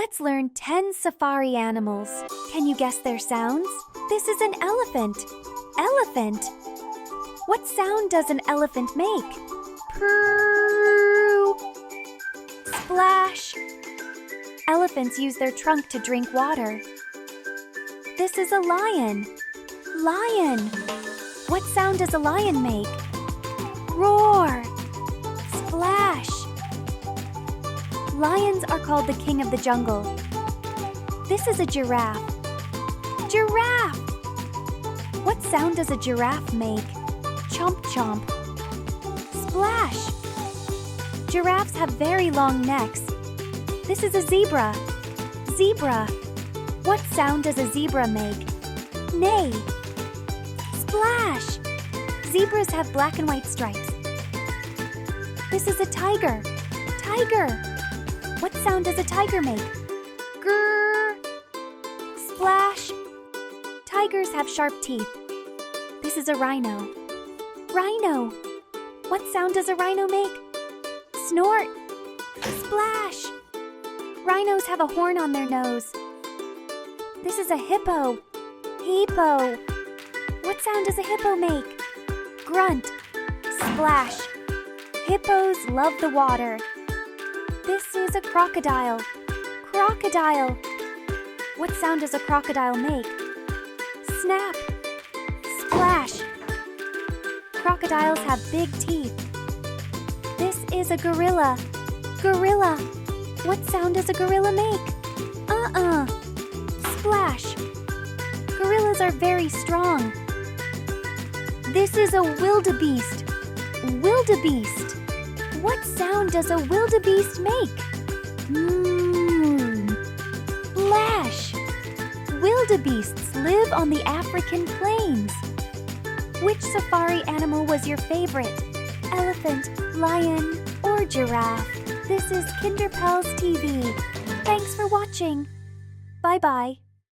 Let's learn 10 safari animals. Can you guess their sounds? This is an elephant. Elephant. What sound does an elephant make? Purr. Splash. Elephants use their trunk to drink water. This is a lion. Lion. What sound does a lion make? Roar. Splash. Lions are called the king of the jungle. This is a giraffe. Giraffe. What sound does a giraffe make? Chomp chomp. Splash. Giraffes have very long necks. This is a zebra. Zebra. What sound does a zebra make? Neigh. Splash. Zebras have black and white stripes. This is a tiger. Tiger. What sound does a tiger make? Grrr. Splash. Tigers have sharp teeth. This is a rhino. Rhino. What sound does a rhino make? Snort. Splash. Rhinos have a horn on their nose. This is a hippo. Hippo. What sound does a hippo make? Grunt. Splash. Hippos love the water. This is a crocodile. Crocodile. What sound does a crocodile make? Snap. Splash. Crocodiles have big teeth. This is a gorilla. Gorilla. What sound does a gorilla make? Splash. Gorillas are very strong. This is a wildebeest. Wildebeest. What sound does a wildebeest make? Splash. Wildebeests live on the African plains. Which safari animal was your favorite? Elephant, lion, or giraffe? This is Kinderpals TV. Thanks for watching. Bye-bye.